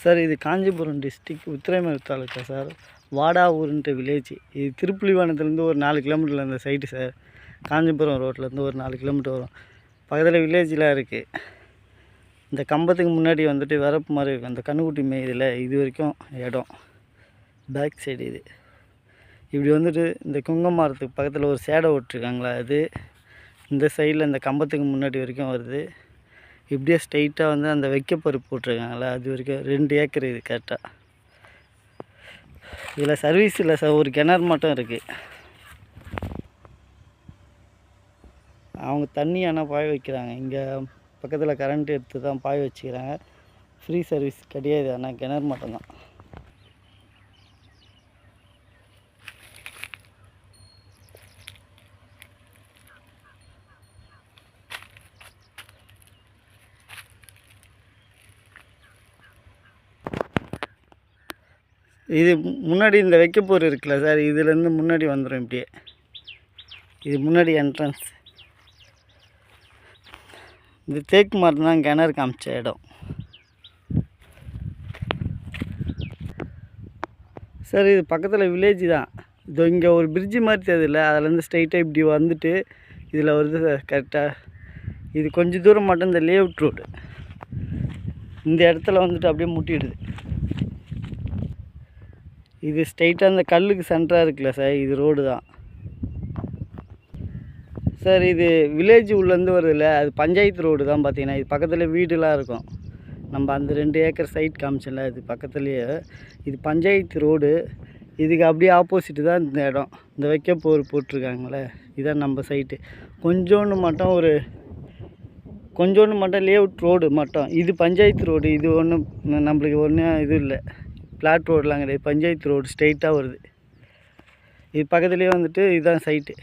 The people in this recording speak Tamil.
சார் இது காஞ்சிபுரம் டிஸ்ட்ரிக்ட் உத்திரமேரூர் தாலுக்கா சார். வாடாவூர்ன்ற வில்லேஜ். இது திருப்புலிவனத்துலேருந்து ஒரு 4 கிலோமீட்டரில் அந்த சைட்டு சார். காஞ்சிபுரம் ரோட்லேருந்து ஒரு 4 கிலோமீட்டர் வரும். பக்கத்தில் வில்லேஜெலாம் இருக்குது. இந்த கம்பத்துக்கு முன்னாடி வந்துட்டு வரப்பு மாதிரி இருக்கும். அந்த கண்ணுக்குட்டி மேய்தில் இது வரைக்கும் இடம். பேக் சைடு இது. இப்படி வந்துட்டு இந்த குங்க மரத்துக்கு பக்கத்தில் ஒரு சேடை விட்ருக்காங்களா, அது இந்த சைடில் இந்த கம்பத்துக்கு முன்னாடி வரைக்கும் வருது. இப்படியே ஸ்ட்ரைட்டாக வந்து அந்த வைக்கப்பருப்பு போட்டிருக்காங்களா, அது வரைக்கும் 2 ஏக்கர் இது கரெக்டாக. இதில் சர்வீஸ் இல்லை சார், ஒரு கிணறு மட்டும் இருக்குது. அவங்க தண்ணி ஆனால் பாய வைக்கிறாங்க. இங்கே பக்கத்தில் கரண்ட் எடுத்து தான் பாய வச்சுக்கிறாங்க. ஃப்ரீ சர்வீஸ் கிடையாது, ஆனால் கிணறு மட்டும்தான். இது முன்னாடி இந்த வைக்கப்போர் இருக்குல்ல சார், இதுலேருந்து முன்னாடி வந்துடும். இப்படியே இது முன்னாடி என்ட்ரன்ஸ். இந்த தேக்கு மரம் தான் கிணறு காமிச்ச இடம் சார். இது பக்கத்தில் வில்லேஜ் தான். இது இங்கே ஒரு பிரிட்ஜு மாதிரி தெரியுதுல்ல, அதுலேருந்து ஸ்ட்ரைட்டாக இப்படி வந்துட்டு இதில் வருது சார் கரெக்டாக. இது கொஞ்சம் தூரம் மட்டும் இந்த லேஅவுட் ரோடு. இந்த இடத்துல வந்துட்டு அப்படியே முட்டிடுது. இது ஸ்ட்ரைட்டாக அந்த கல்லுக்கு சென்டராக இருக்குல்ல சார், இது ரோடு தான் சார். இது வில்லேஜ் உள்ளேருந்து வருதுல்ல, அது பஞ்சாயத்து ரோடு தான். பார்த்தீங்கன்னா இது பக்கத்தில் வீடுலாம் இருக்கும். நம்ம அந்த 2 ஏக்கர் சைட் காமிச்சல, இது பக்கத்துலேயே. இது பஞ்சாயத்து ரோடு. இதுக்கு அப்படியே ஆப்போசிட்டு தான் இந்த இடம். இந்த வைக்கப்போர் போட்டிருக்காங்களே, இதுதான் நம்ம சைட்டு. கொஞ்சோண்டு மட்டும் லேஅவுட் ரோடு மட்டும். இது பஞ்சாயத்து ரோடு. இது ஒன்றும் நம்மளுக்கு ஒன்றும் இது இல்லை, பிளாட் ரோடெலாம் கிடையாது. பஞ்சாயத்து ரோடு ஸ்ட்ரைட்டாக வருது. இது பக்கத்துலேயே வந்துட்டு இதுதான் சைட்டு.